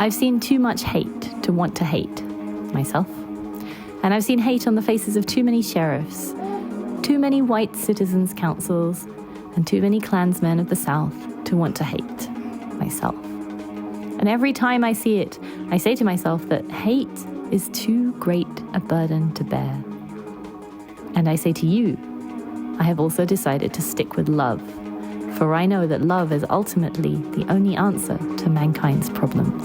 I've seen too much hate to want to hate myself. And I've seen hate on the faces of too many sheriffs, too many white citizens' councils, and too many Klansmen of the South to want to hate myself. And every time I see it, I say to myself that hate is too great a burden to bear. And I say to you, I have also decided to stick with love, for I know that love is ultimately the only answer to mankind's problems.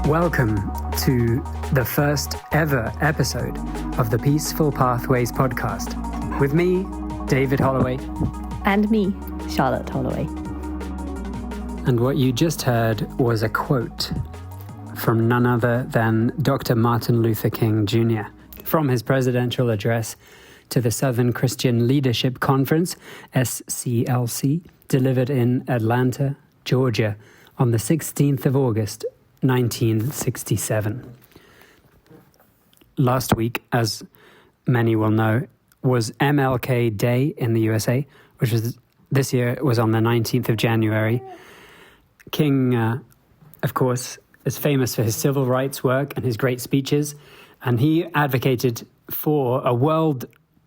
Welcome to the first ever episode of the Peaceful Pathways podcast with me, David Holloway. And me, Charlotte Holloway. And what you just heard was a quote from none other than Dr. Martin Luther King Jr. from his presidential address to the Southern Christian Leadership Conference, SCLC, delivered in Atlanta, Georgia on the 16th of August, 1967. Last week, as many will know, was MLK Day in the USA, which was this year was on the 19th of January. King, of course, is famous for his civil rights work and his great speeches, and he advocated for a world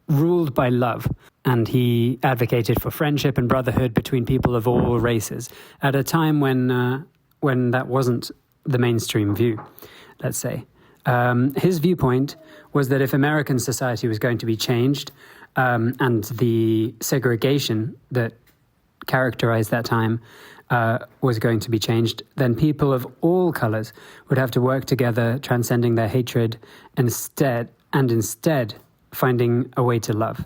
ruled by love, and he advocated for friendship and brotherhood between people of all races at a time when that wasn't the mainstream view, let's say. His viewpoint was that if American society was going to be changed, and the segregation that characterized that time was going to be changed, then people of all colors would have to work together, transcending their hatred, instead finding a way to love.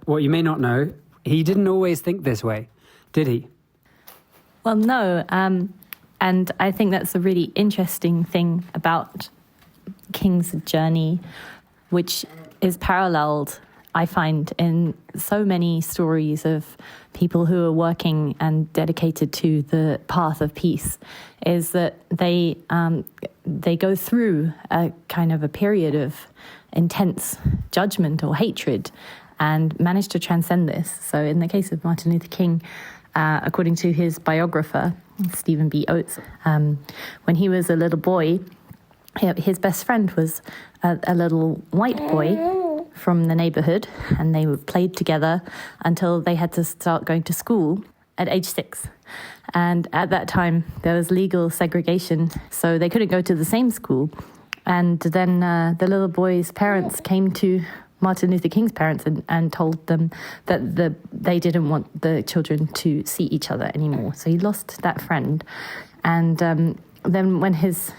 What you may not know, he didn't always think this way, did he? Well, no. And I think that's a really interesting thing about King's journey, which is paralleled, I find, in so many stories of people who are working and dedicated to the path of peace, is that they go through a kind of a period of intense judgment or hatred and manage to transcend this. So in the case of Martin Luther King, according to his biographer, Stephen B. Oates, when he was a little boy, his best friend was a little white boy from the neighborhood, and they played together until they had to start going to school at age 6. And at that time, there was legal segregation, so they couldn't go to the same school. And then the little boy's parents came to Martin Luther King's parents and told them that they didn't want the children to see each other anymore. So he lost that friend. And then when his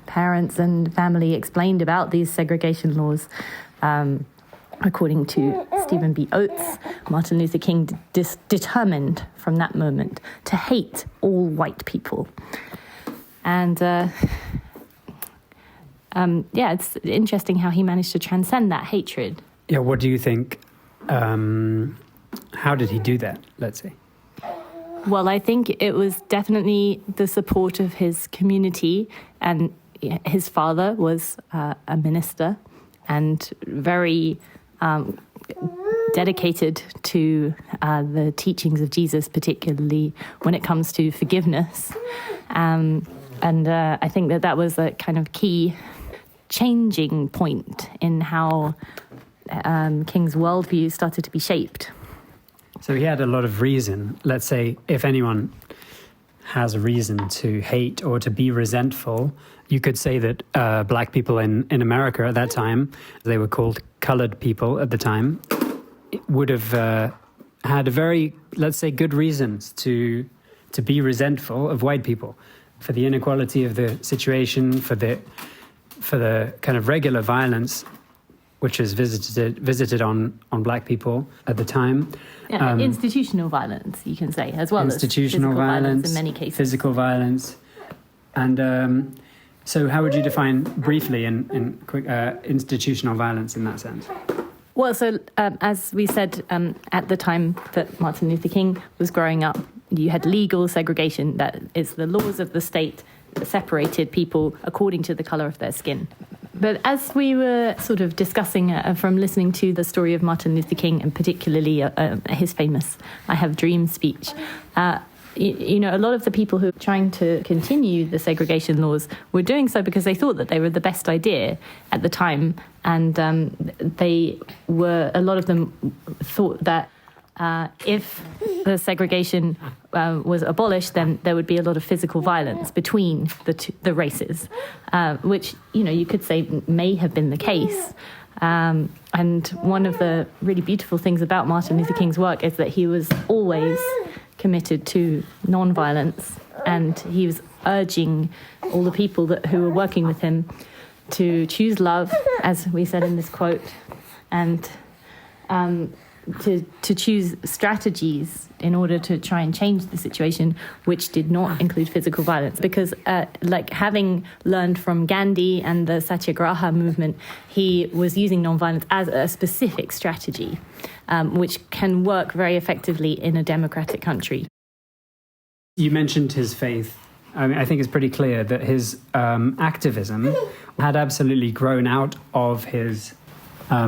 parents and family explained about these segregation laws, according to Stephen B. Oates, Martin Luther King determined from that moment to hate all white people. And it's interesting how he managed to transcend that hatred. Yeah, what do you think? How did he do that, let's say? Well, I think it was definitely the support of his community, and his father was a minister and very dedicated to the teachings of Jesus, particularly when it comes to forgiveness. And I think that was a kind of key changing point in how King's worldview started to be shaped. So he had a lot of reason. Let's say if anyone has a reason to hate or to be resentful, you could say that black people in America at that time, they were called colored people at the time, would have had a very, let's say, good reasons to be resentful of white people for the inequality of the situation, for the kind of regular violence which is visited on black people at the time. Yeah, institutional violence, you can say, as well institutional as physical violence in many cases. Physical violence. And so how would you define briefly in institutional violence in that sense? Well, so as we said, at the time that Martin Luther King was growing up, you had legal segregation. That is the laws of the state that separated people according to the colour of their skin. But as we were sort of discussing from listening to the story of Martin Luther King, and particularly his famous I Have Dreams speech, you know, a lot of the people who were trying to continue the segregation laws were doing so because they thought that they were the best idea at the time. And a lot of them thought that if the segregation was abolished, then there would be a lot of physical violence between the races, which, you know, you could say may have been the case. And one of the really beautiful things about Martin Luther King's work is that he was always committed to non-violence, and he was urging all the people who were working with him to choose love, as we said in this quote, and to choose strategies in order to try and change the situation, which did not include physical violence. Because like having learned from Gandhi and the Satyagraha movement, he was using nonviolence as a specific strategy, which can work very effectively in a democratic country. You mentioned his faith. I mean, I think it's pretty clear that his activism had absolutely grown out of his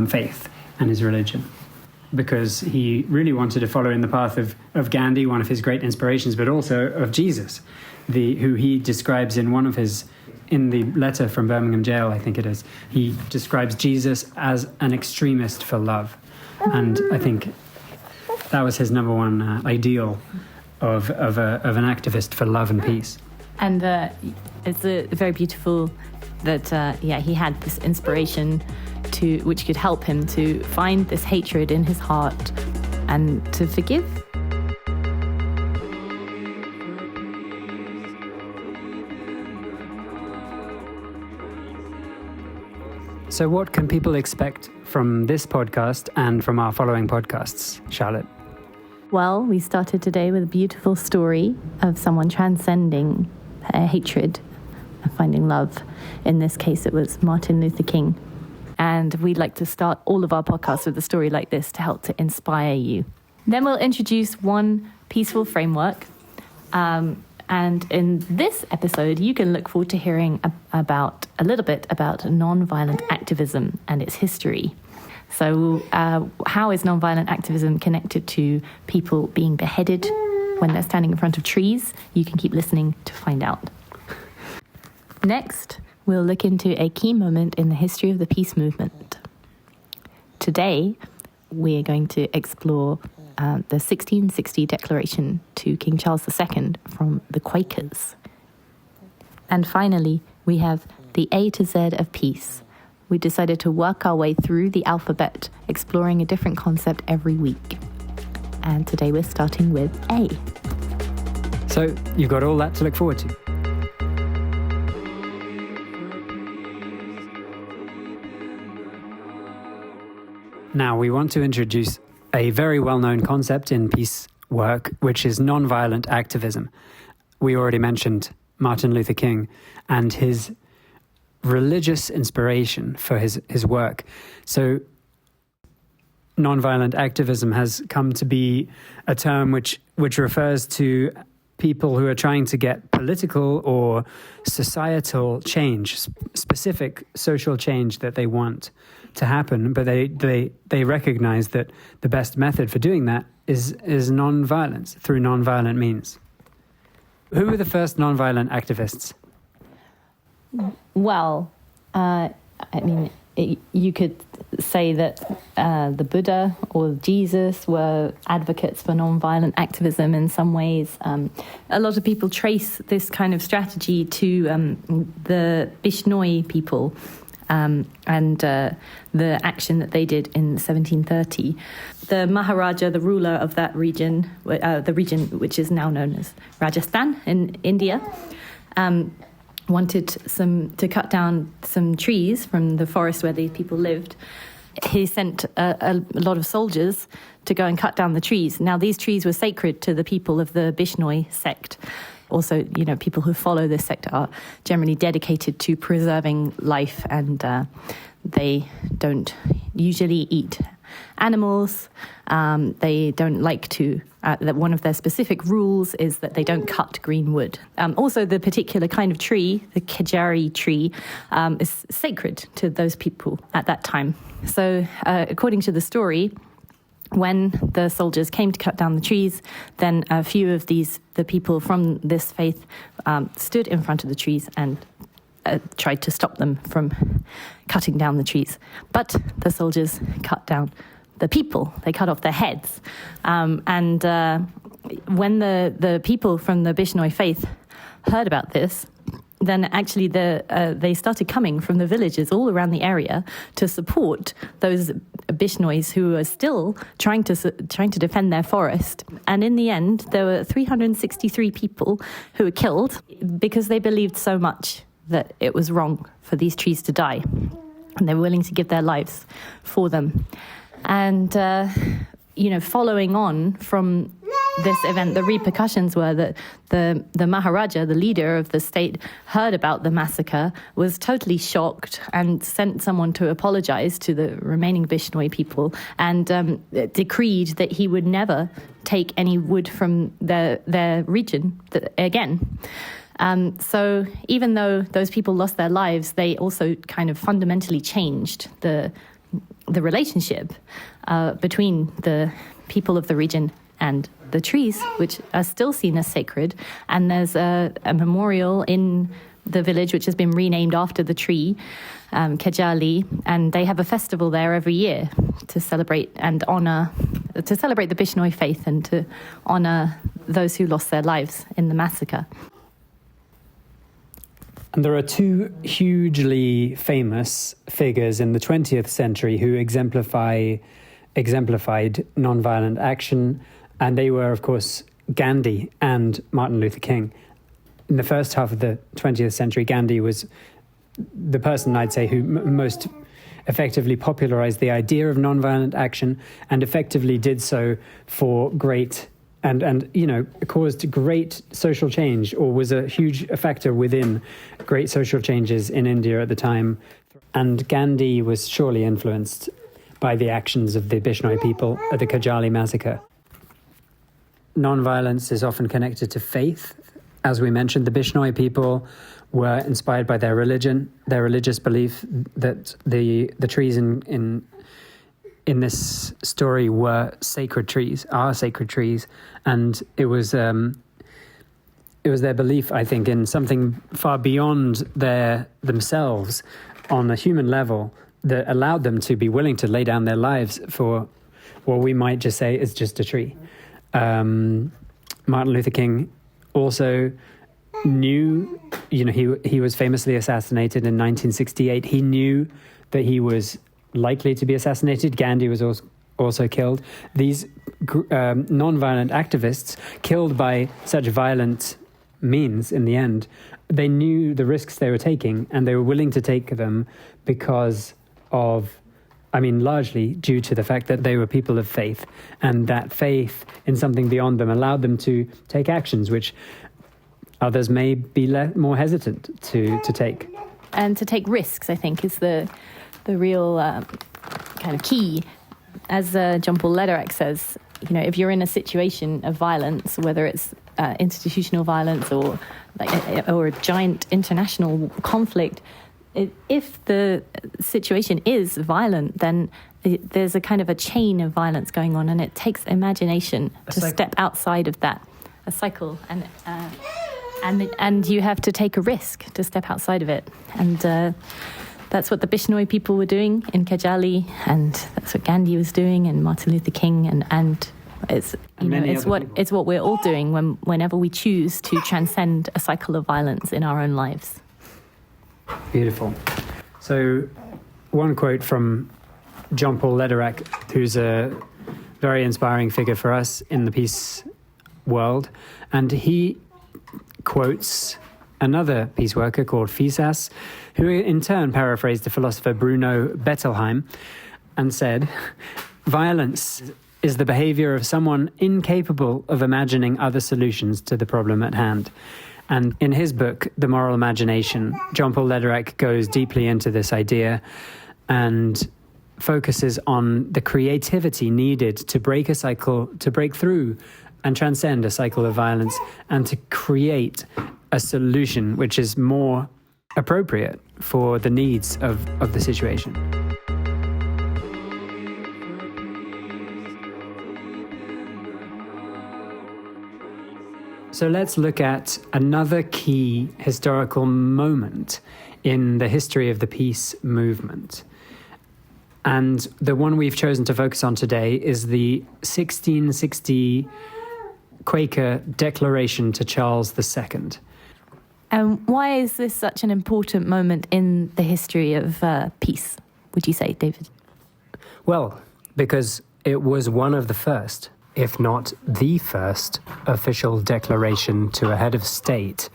faith and his religion, because he really wanted to follow in the path of Gandhi, one of his great inspirations, but also of Jesus, who he describes in the letter from Birmingham jail, I think it is. He describes Jesus as an extremist for love. And I think that was his number one ideal of an activist for love and peace. And it's very beautiful that, he had this inspiration which could help him to find this hatred in his heart and to forgive. So what can people expect from this podcast and from our following podcasts, Charlotte? Well, we started today with a beautiful story of someone transcending hatred and finding love. In this case, it was Martin Luther King. And we'd like to start all of our podcasts with a story like this to help to inspire you. Then we'll introduce one peaceful framework. And in this episode, you can look forward to hearing a little bit about nonviolent activism and its history. So how is nonviolent activism connected to people being beheaded when they're standing in front of trees? You can keep listening to find out. Next, we'll look into a key moment in the history of the peace movement. Today, we're going to explore the 1660 declaration to King Charles II from the Quakers. And finally, we have the A to Z of peace. We decided to work our way through the alphabet, exploring a different concept every week. And today we're starting with A. So you've got all that to look forward to. Now, we want to introduce a very well-known concept in peace work, which is nonviolent activism. We already mentioned Martin Luther King and his religious inspiration for his work. So nonviolent activism has come to be a term which refers to people who are trying to get political or societal change, specific social change that they want to happen, but they recognize that the best method for doing that is non-violence, through non-violent means. Who were the first non-violent activists? Well, you could say that the Buddha or Jesus were advocates for non-violent activism in some ways. A lot of people trace this kind of strategy to the Bishnoi people and the action that they did in 1730. The Maharaja, the ruler of that region, the region which is now known as Rajasthan in India, wanted to cut down some trees from the forest where these people lived. He sent a lot of soldiers to go and cut down the trees. Now, these trees were sacred to the people of the Bishnoi sect. Also, people who follow this sect are generally dedicated to preserving life, and they don't usually eat animals. They don't like to, that one of their specific rules is that they don't cut green wood. Also, the particular kind of tree, the kajari tree, is sacred to those people at that time. So, according to the story, when the soldiers came to cut down the trees, then a few of the people from this faith stood in front of the trees and tried to stop them from cutting down the trees. But the soldiers cut down the people. They cut off their heads. And when the people from the Bishnoi faith heard about this, then actually they started coming from the villages all around the area to support those Bishnois who are still trying to defend their forest. And in the end, there were 363 people who were killed because they believed so much that it was wrong for these trees to die, and they were willing to give their lives for them. And following on from this event, the repercussions were that the Maharaja, the leader of the state, heard about the massacre, was totally shocked, and sent someone to apologize to the remaining Bishnoi people, and decreed that he would never take any wood from their region again. So even though those people lost their lives, they also kind of fundamentally changed the relationship between the people of the region and the trees, which are still seen as sacred. And there's a memorial in the village which has been renamed after the tree, Kejali, and they have a festival there every year to celebrate the Bishnoi faith and to honor those who lost their lives in the massacre. And there are two hugely famous figures in the 20th century who exemplified nonviolent action, and they were, of course, Gandhi and Martin Luther King. In the first half of the 20th century, Gandhi was the person, I'd say, who most effectively popularized the idea of nonviolent action, and effectively did so for great and caused great social change, or was a huge factor within great social changes in India at the time. And Gandhi was surely influenced by the actions of the Bishnoi people at the Kajali massacre. Nonviolence is often connected to faith. As we mentioned, the Bishnoi people were inspired by their religion, their religious belief that the trees in this story were sacred trees, are sacred trees, and it was their belief, I think, in something far beyond themselves on a human level that allowed them to be willing to lay down their lives for what we might just say is just a tree. Martin Luther King also knew, he was famously assassinated in 1968. He knew that he was likely to be assassinated. Gandhi was also killed. These non-violent activists killed by such violent means in the end, they knew the risks they were taking, and they were willing to take them because of, largely due to the fact that they were people of faith, and that faith in something beyond them allowed them to take actions which others may be more hesitant to take. And to take risks, I think, is the real kind of key. As John Paul Lederach says, if you're in a situation of violence, whether it's institutional violence or a giant international conflict, if the situation is violent, then there's a kind of a chain of violence going on, and it takes imagination to step outside of that, a cycle, and you have to take a risk to step outside of it. And that's what the Bishnoi people were doing in Kajali, and that's what Gandhi was doing, and Martin Luther King, and it's what we're all doing whenever we choose to transcend a cycle of violence in our own lives. Beautiful. So, one quote from John Paul Lederach, who's a very inspiring figure for us in the peace world, and he quotes another peace worker called Fisas, who in turn paraphrased the philosopher Bruno Bettelheim and said, "Violence is the behavior of someone incapable of imagining other solutions to the problem at hand." And in his book, The Moral Imagination, John Paul Lederach goes deeply into this idea and focuses on the creativity needed to break a cycle, to break through and transcend a cycle of violence, and to create a solution which is more appropriate for the needs of the situation. So let's look at another key historical moment in the history of the peace movement. And the one we've chosen to focus on today is the 1660 Quaker Declaration to Charles II. And why is this such an important moment in the history of peace, would you say, David? Well, because it was one of the first, if not the first, official declaration to a head of state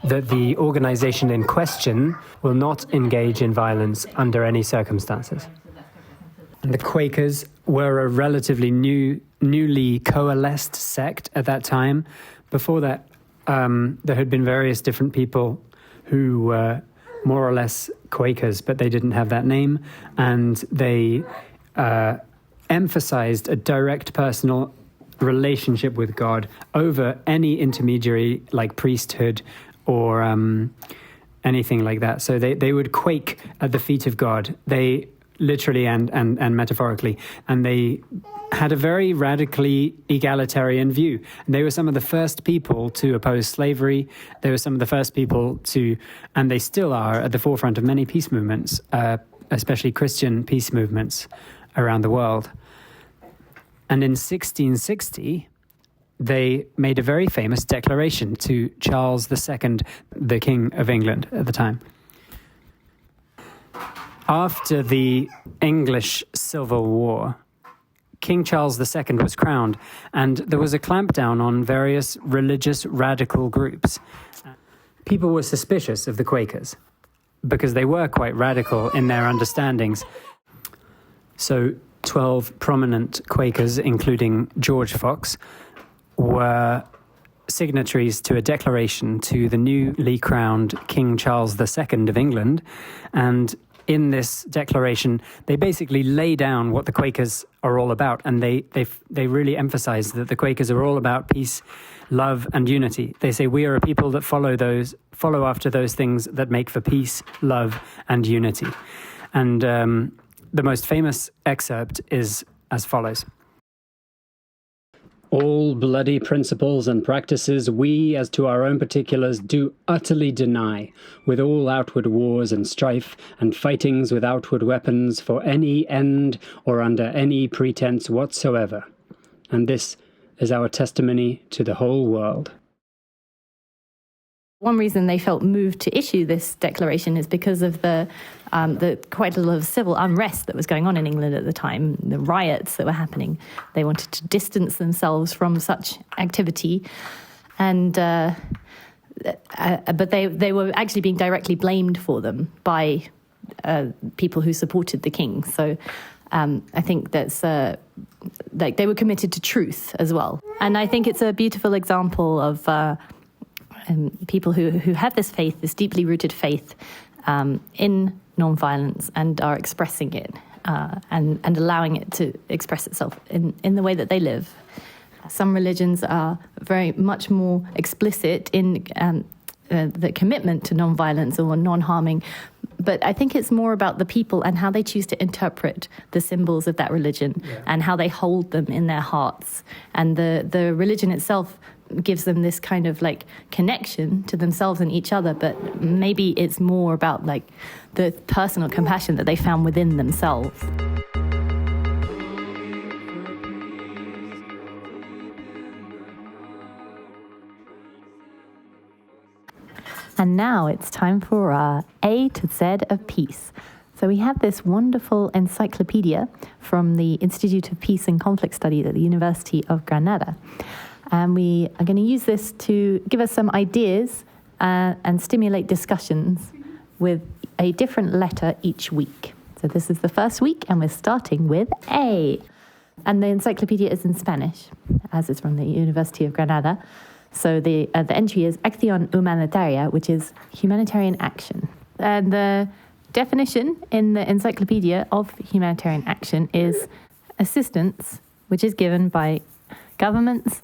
that the organization in question will not engage in violence under any circumstances. And the Quakers were a relatively newly coalesced sect at that time. Before that, there had been various different people who were more or less Quakers, but they didn't have that name, and they emphasized a direct personal relationship with God over any intermediary like priesthood or anything like that. So they would quake at the feet of God. They literally and metaphorically, and they had a very radically egalitarian view. And they were some of the first people to oppose slavery. They were some of the first people to, and they still are, at the forefront of many peace movements, especially Christian peace movements around the world. And in 1660, they made a very famous declaration to Charles II, the King of England at the time. After the English Civil War, King Charles II was crowned, and there was a clampdown on various religious radical groups. People were suspicious of the Quakers because they were quite radical in their understandings. So 12 prominent Quakers, including George Fox, were signatories to a declaration to the newly crowned King Charles II of England. And in this declaration, they basically lay down what the Quakers are all about, and they really emphasize that the Quakers are all about peace, love, and unity. They say we are a people that follow after those things that make for peace, love, and unity. And the most famous excerpt is as follows. All bloody principles and practices we, as to our own particulars, do utterly deny, with all outward wars and strife, and fightings with outward weapons, for any end or under any pretense whatsoever. And this is our testimony to the whole world. One reason they felt moved to issue this declaration is because of the quite a lot of civil unrest that was going on in England at the time, the riots that were happening. They wanted to distance themselves from such activity, and but they were actually being directly blamed for them by people who supported the king. So I think that's like they were committed to truth as well, and I think it's a beautiful example of. People who have this faith, this deeply rooted faith in nonviolence, and are expressing it and allowing it to express itself in the way that they live. Some religions are very much more explicit in the commitment to nonviolence or non-harming, but I think it's more about the people and how they choose to interpret the symbols of that religion and how they hold them in their hearts. And the religion itself gives them this kind of like connection to themselves and each other, but maybe it's more about like the personal compassion that they found within themselves. And now it's time for our A to Z of Peace. So we have this wonderful encyclopedia from the Institute of Peace and Conflict Studies at the University of Granada. And we are going to use this to give us some ideas and stimulate discussions with a different letter each week. So this is the first week, and we're starting with A. And the encyclopedia is in Spanish, as it's from the University of Granada. So the entry is Acción Humanitaria, which is humanitarian action. And the definition in the Encyclopedia of Humanitarian Action is assistance which is given by governments,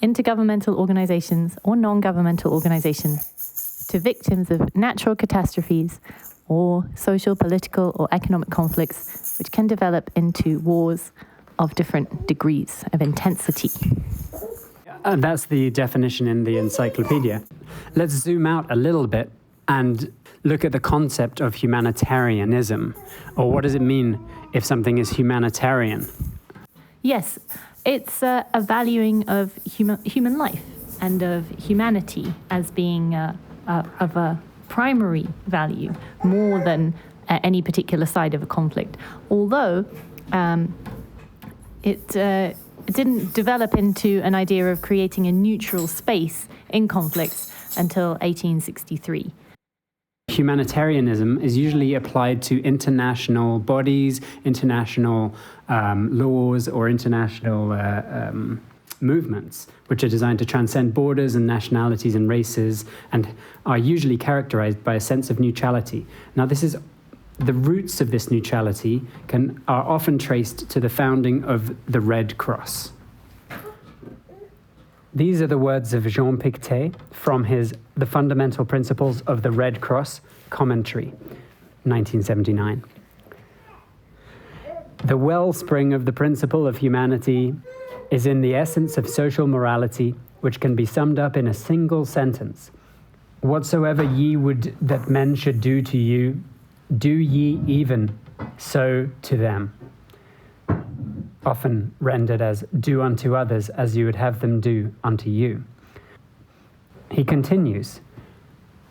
intergovernmental organizations, or non-governmental organizations to victims of natural catastrophes or social, political, or economic conflicts which can develop into wars of different degrees of intensity. And that's the definition in the encyclopedia. Let's zoom out a little bit and look at the concept of humanitarianism, or what does it mean if something is humanitarian? Yes, it's a valuing of human life and of humanity as being of a primary value more than any particular side of a conflict. Although it didn't develop into an idea of creating a neutral space in conflicts until 1863. Humanitarianism is usually applied to international bodies, international laws, or international movements, which are designed to transcend borders and nationalities and races, and are usually characterized by a sense of neutrality. Now, the roots of this neutrality are often traced to the founding of the Red Cross. These are the words of Jean Pictet from his The Fundamental Principles of the Red Cross commentary, 1979. The wellspring of the principle of humanity is in the essence of social morality, which can be summed up in a single sentence. Whatsoever ye would that men should do to you, do ye even so to them. Often rendered as, do unto others as you would have them do unto you. He continues,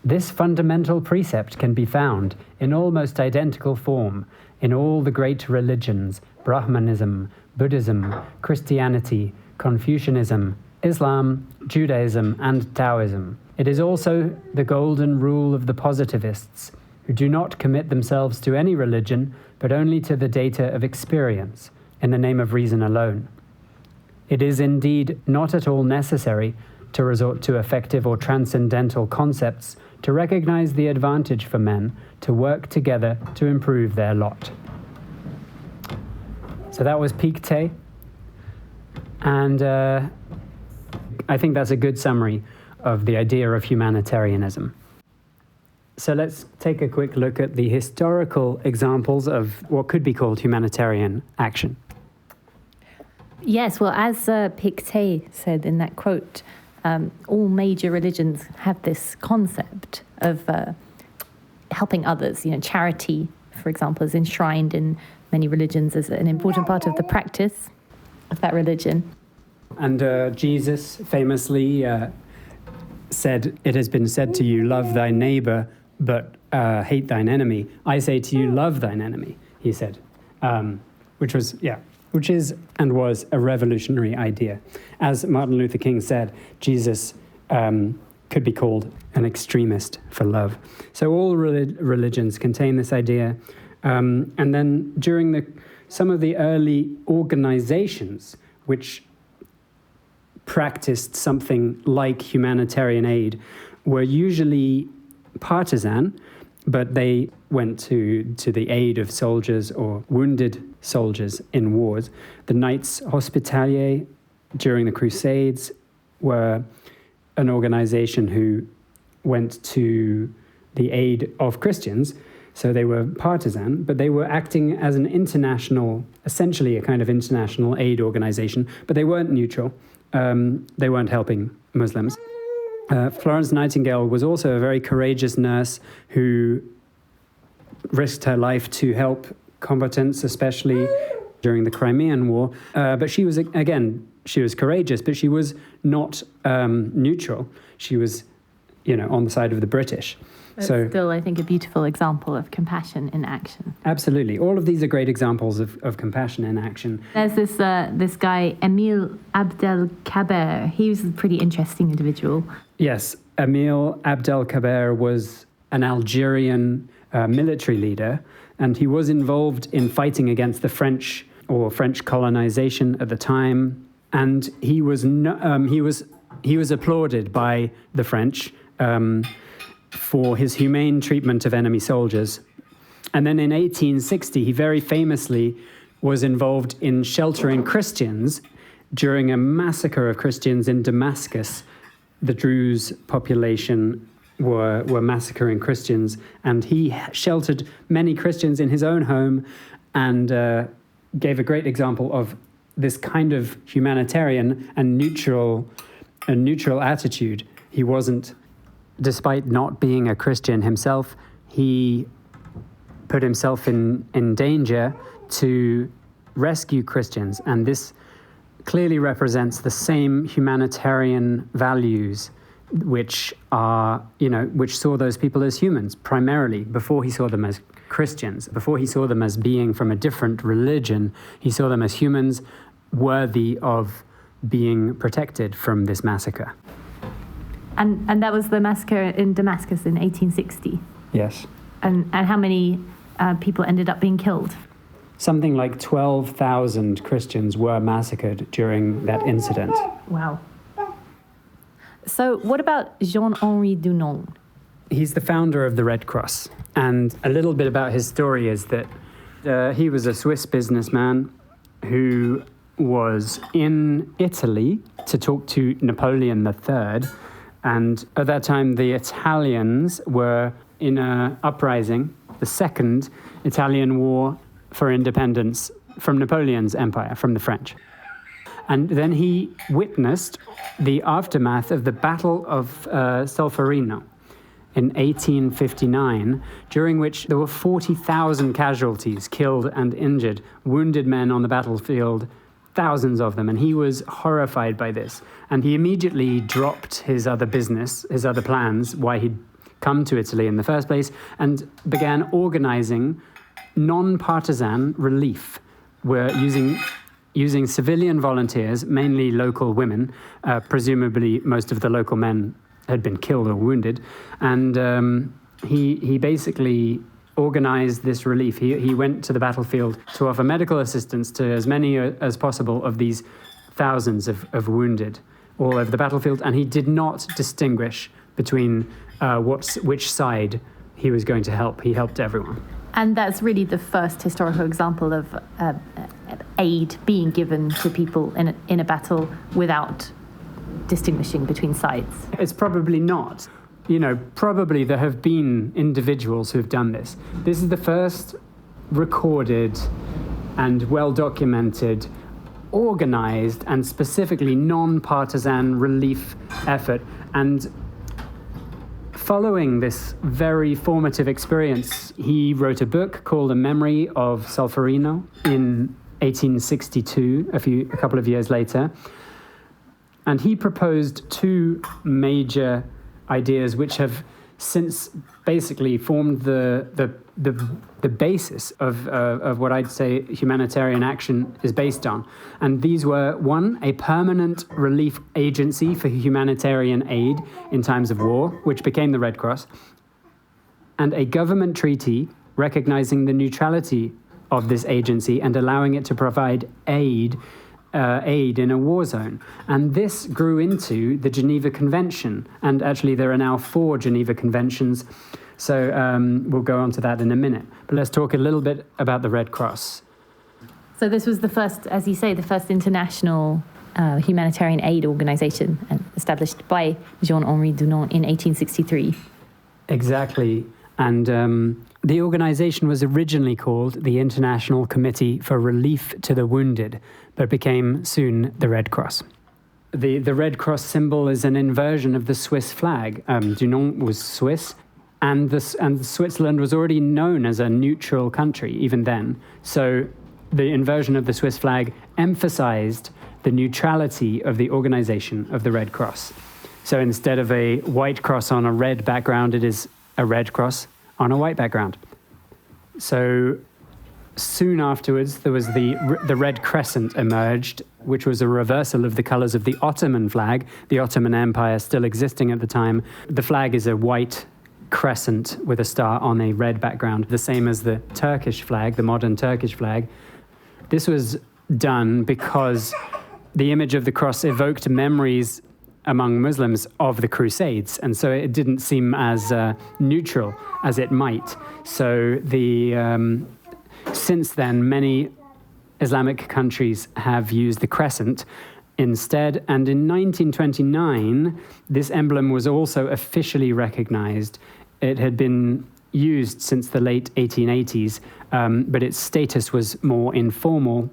this fundamental precept can be found in almost identical form in all the great religions, Brahmanism, Buddhism, Christianity, Confucianism, Islam, Judaism, and Taoism. It is also the golden rule of the positivists, who do not commit themselves to any religion, but only to the data of experience, in the name of reason alone. It is indeed not at all necessary to resort to effective or transcendental concepts to recognize the advantage for men to work together to improve their lot. So that was Pictet, and I think that's a good summary of the idea of humanitarianism. So let's take a quick look at the historical examples of what could be called humanitarian action. Yes, well, as Pictet said in that quote, all major religions have this concept of helping others. You know, charity, for example, is enshrined in many religions as an important part of the practice of that religion. And Jesus famously said, it has been said to you, love thy neighbor, but hate thine enemy. I say to you, love thine enemy, he said, which is and was a revolutionary idea. As Martin Luther King said, Jesus could be called an extremist for love. So all religions contain this idea. And then during some of the early organizations which practiced something like humanitarian aid were usually partisan, but they went to the aid of soldiers or wounded soldiers in wars. The Knights Hospitaliers during the Crusades were an organization who went to the aid of Christians. So they were partisan, but they were acting as an international, essentially a kind of international aid organization, but they weren't neutral. They weren't helping Muslims. Florence Nightingale was also a very courageous nurse who risked her life to help combatants, especially during the Crimean War. But she was, again, she was courageous, but she was not neutral. She was, on the side of the British. That's still, I think, a beautiful example of compassion in action. Absolutely. All of these are great examples of compassion in action. There's this guy, Emil Abdelkader. He was a pretty interesting individual. Yes, Emil Abdelkader was an Algerian military leader, and he was involved in fighting against the French colonization at the time, and he was applauded by the French for his humane treatment of enemy soldiers. And then in 1860, he very famously was involved in sheltering Christians during a massacre of Christians in Damascus. The Druze population were massacring Christians, and he sheltered many Christians in his own home and gave a great example of this kind of humanitarian and neutral attitude. He wasn't, despite not being a Christian himself, he put himself in danger to rescue Christians, and this clearly represents the same humanitarian values which saw those people as humans primarily. Before he saw them as Christians, before he saw them as being from a different religion, he saw them as humans worthy of being protected from this massacre. And that was the massacre in Damascus in 1860. Yes. And how many people ended up being killed? Something like 12,000 Christians were massacred during that incident. Wow. So what about Jean-Henri Dunant? He's the founder of the Red Cross. And a little bit about his story is that he was a Swiss businessman who was in Italy to talk to Napoleon III. And at that time, the Italians were in an uprising, the Second Italian War for independence from Napoleon's empire, from the French. And then he witnessed the aftermath of the Battle of Solferino in 1859, during which there were 40,000 casualties, killed and injured, wounded men on the battlefield, thousands of them. And he was horrified by this. And he immediately dropped his other business, his other plans, why he'd come to Italy in the first place, and began organizing non-partisan relief. We're using civilian volunteers, mainly local women. Presumably most of the local men had been killed or wounded. And he basically organized this relief. He went to the battlefield to offer medical assistance to as many as possible of these thousands of wounded all over the battlefield. And he did not distinguish between which side he was going to help. He helped everyone. And that's really the first historical example of aid being given to people in a battle without distinguishing between sides. It's probably not. Probably there have been individuals who have done this. This is the first recorded and well-documented, organized and specifically non-partisan relief effort. And following this very formative experience, he wrote a book called A Memory of Solferino in 1862, a couple of years later. And he proposed two major ideas which have since basically formed the basis of what I'd say humanitarian action is based on. And these were, one, a permanent relief agency for humanitarian aid in times of war, which became the Red Cross, and a government treaty recognizing the neutrality of this agency and allowing it to provide aid in a war zone. And this grew into the Geneva Convention. And actually, there are now 4 Geneva Conventions. So we'll go on to that in a minute. But let's talk a little bit about the Red Cross. So this was the first, as you say, the first international humanitarian aid organization established by Jean-Henri Dunant in 1863. Exactly. And the organization was originally called the International Committee for Relief to the Wounded, but became soon the Red Cross. The Red Cross symbol is an inversion of the Swiss flag. Dunant was Swiss, and Switzerland was already known as a neutral country even then. So the inversion of the Swiss flag emphasized the neutrality of the organization of the Red Cross. So instead of a white cross on a red background, it is a red cross on a white background. So soon afterwards, there was the Red Crescent emerged, which was a reversal of the colors of the Ottoman flag, the Ottoman Empire still existing at the time. The flag is a white crescent with a star on a red background, the same as the Turkish flag, the modern Turkish flag. This was done because the image of the cross evoked memories among Muslims of the Crusades, and so it didn't seem as neutral as it might. So since then, many Islamic countries have used the crescent instead, and in 1929, this emblem was also officially recognized. It had been used since the late 1880s, but its status was more informal.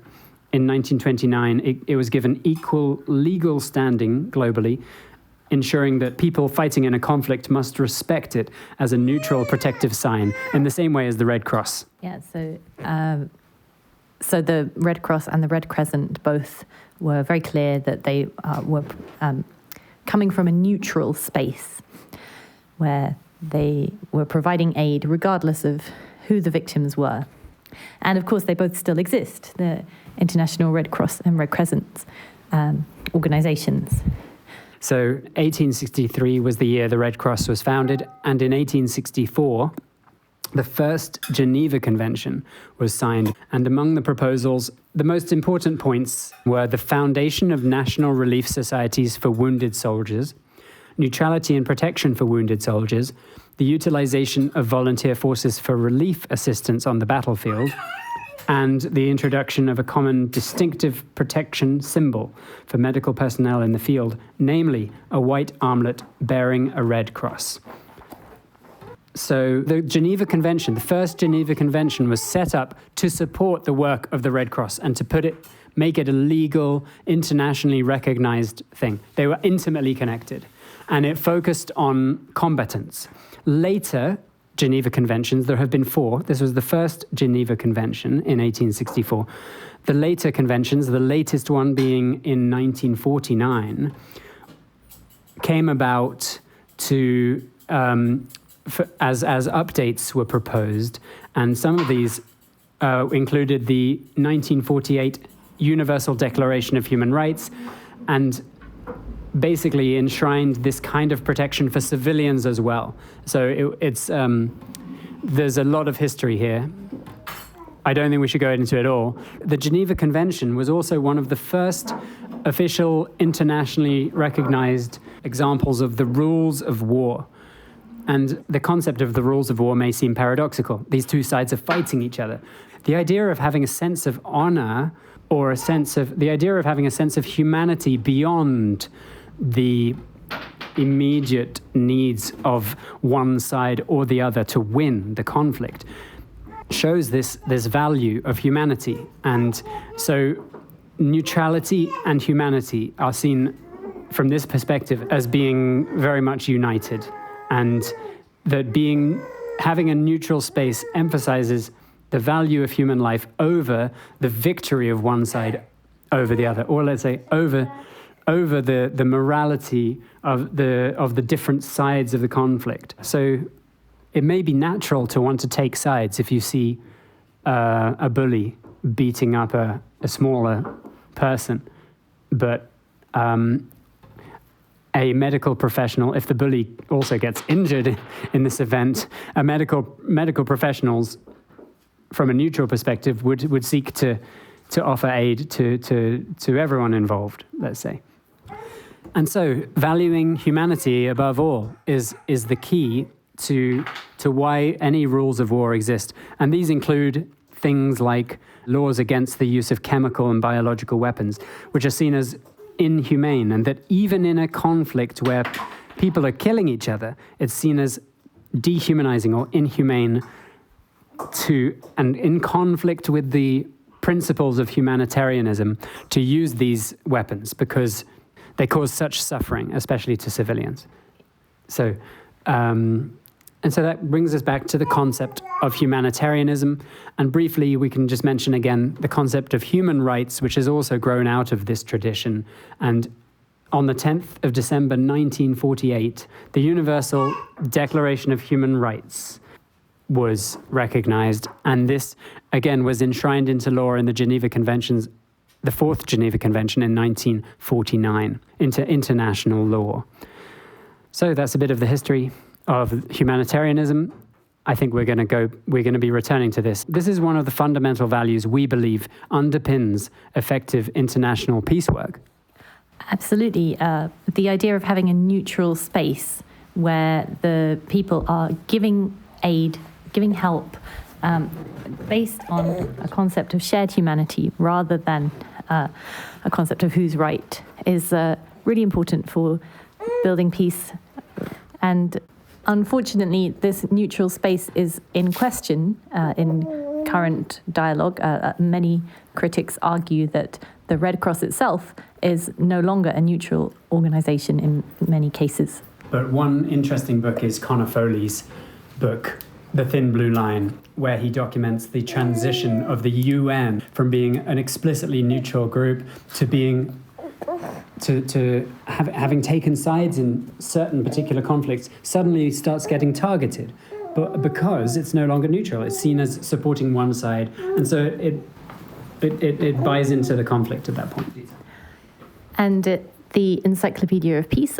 In 1929, it was given equal legal standing globally, ensuring that people fighting in a conflict must respect it as a neutral protective sign, in the same way as the Red Cross. Yeah, so the Red Cross and the Red Crescent both were very clear that they were coming from a neutral space where they were providing aid regardless of who the victims were. And of course, they both still exist, the International Red Cross and Red Crescent organizations. So 1863 was the year the Red Cross was founded, and in 1864, the first Geneva Convention was signed. And among the proposals, the most important points were the foundation of national relief societies for wounded soldiers, neutrality and protection for wounded soldiers, the utilization of volunteer forces for relief assistance on the battlefield, and the introduction of a common distinctive protection symbol for medical personnel in the field, namely a white armlet bearing a red cross. So the Geneva Convention, the first Geneva Convention, was set up to support the work of the Red Cross and to make it a legal, internationally recognized thing. They were intimately connected, and it focused on combatants. Later Geneva Conventions, there have been 4. This was the first Geneva Convention in 1864. The later conventions, the latest one being in 1949, came about to as updates were proposed, and some of these included the 1948 Universal Declaration of Human Rights, and basically enshrined this kind of protection for civilians as well. So there's a lot of history here. I don't think we should go into it all. The Geneva Convention was also one of the first official internationally recognized examples of the rules of war. And the concept of the rules of war may seem paradoxical. These two sides are fighting each other. The idea of having a sense of honor, or the idea of having a sense of humanity beyond the immediate needs of one side or the other to win the conflict, shows this value of humanity. And so neutrality and humanity are seen from this perspective as being very much united, and that having a neutral space emphasizes the value of human life over the victory of one side over the other, or let's say over the morality of the different sides of the conflict. So it may be natural to want to take sides if you see a bully beating up a smaller person, but a medical professional, if the bully also gets injured in this event, medical professionals, from a neutral perspective, would seek to offer aid to everyone involved, let's say. And so valuing humanity above all is the key to why any rules of war exist. And these include things like laws against the use of chemical and biological weapons, which are seen as inhumane, and that even in a conflict where people are killing each other, it's seen as dehumanizing or inhumane and in conflict with the principles of humanitarianism to use these weapons because they cause such suffering, especially to civilians. So, and so that brings us back to the concept of humanitarianism. And briefly, we can just mention again the concept of human rights, which has also grown out of this tradition. And on the 10th of December 1948, the Universal Declaration of Human Rights was recognized. And this, again, was enshrined into law in the Geneva Conventions, the 4th Geneva Convention in 1949, into international law. So that's a bit of the history of humanitarianism. I think we're going to be returning to this. This is one of the fundamental values we believe underpins effective international peace work. Absolutely. The idea of having a neutral space where the people are giving aid, giving help, based on a concept of shared humanity rather than a concept of who's right is really important for building peace. And unfortunately, this neutral space is in question in current dialogue. Many critics argue that the Red Cross itself is no longer a neutral organization in many cases. But one interesting book is Connor Foley's book, The Thin Blue Line, where he documents the transition of the UN from being an explicitly neutral group to being having taken sides in certain particular conflicts, suddenly starts getting targeted. But because it's no longer neutral, it's seen as supporting one side, and so it buys into the conflict at that point. And the Encyclopedia of Peace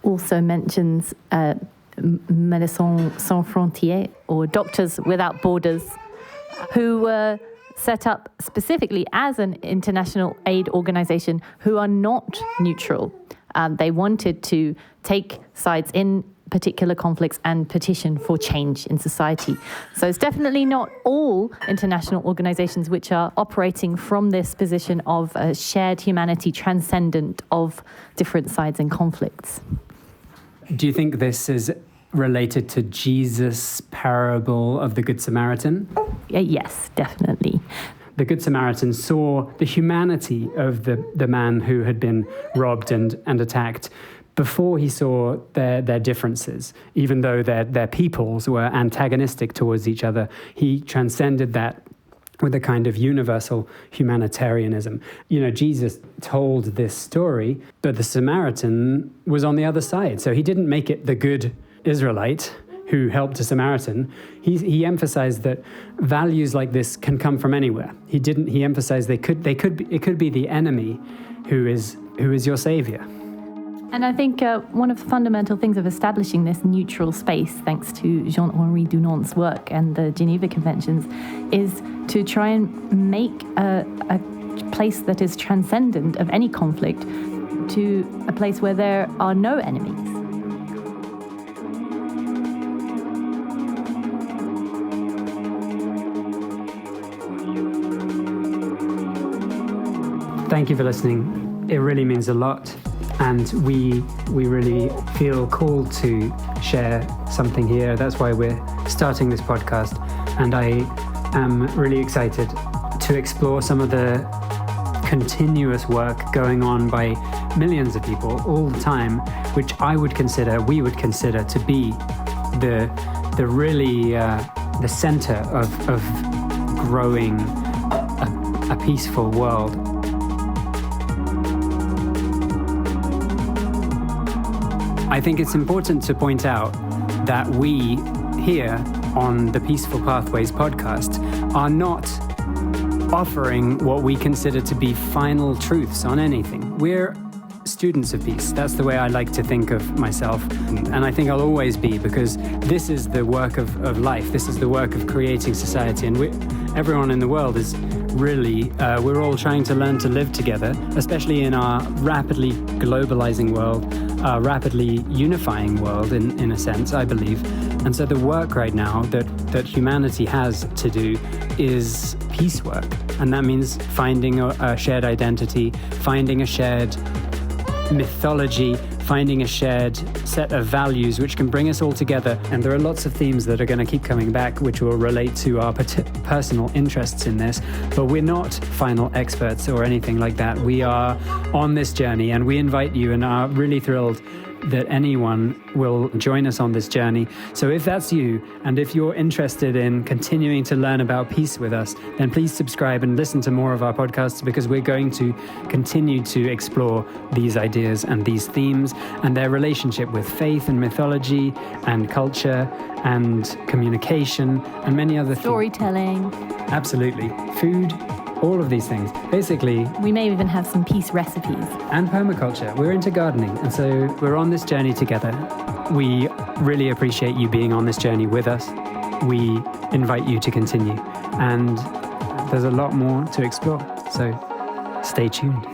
also mentions Médecins Sans Frontières, or Doctors Without Borders, who were set up specifically as an international aid organization who are not neutral. They wanted to take sides in particular conflicts and petition for change in society. So it's definitely not all international organizations which are operating from this position of shared humanity transcendent of different sides in conflicts. Do you think this is related to Jesus' parable of the Good Samaritan? Yes, definitely. The Good Samaritan saw the humanity of the man who had been robbed and attacked before he saw their differences. Even though their peoples were antagonistic towards each other, he transcended that with a kind of universal humanitarianism. You know, Jesus told this story, but the Samaritan was on the other side. So he didn't make it the good Israelite who helped a Samaritan. He emphasized that values like this can come from anywhere. He emphasized it could be the enemy who is your savior. And I think one of the fundamental things of establishing this neutral space, thanks to Jean-Henri Dunant's work and the Geneva Conventions, is to try and make a place that is transcendent of any conflict to a place where there are no enemies. Thank you for listening. It really means a lot. And we really feel called to share something here. That's why we're starting this podcast. And I am really excited to explore some of the continuous work going on by millions of people all the time, which we would consider to be the really the center of growing a peaceful world. I think it's important to point out that we here on the Peaceful Pathways podcast are not offering what we consider to be final truths on anything. We're students of peace. That's the way I like to think of myself. And I think I'll always be, because this is the work of life. This is the work of creating society. And everyone in the world is really, we're all trying to learn to live together, especially in our rapidly globalizing world, our rapidly unifying world in a sense, I believe. And so the work right now that humanity has to do is peace work. And that means finding a shared identity, finding a shared mythology, finding a shared set of values which can bring us all together. And there are lots of themes that are going to keep coming back which will relate to our personal interests in this, but we're not final experts or anything like that. We are on this journey, and we invite you and are really thrilled that anyone will join us on this journey. So if that's you, and if you're interested in continuing to learn about peace with us, then please subscribe and listen to more of our podcasts, because we're going to continue to explore these ideas and these themes and their relationship with faith and mythology and culture and communication and many other things. Storytelling. Absolutely. Food. All of these things. Basically, we may even have some peace recipes. And permaculture. We're into gardening, and so we're on this journey together. We really appreciate you being on this journey with us. We invite you to continue, and there's a lot more to explore, so stay tuned.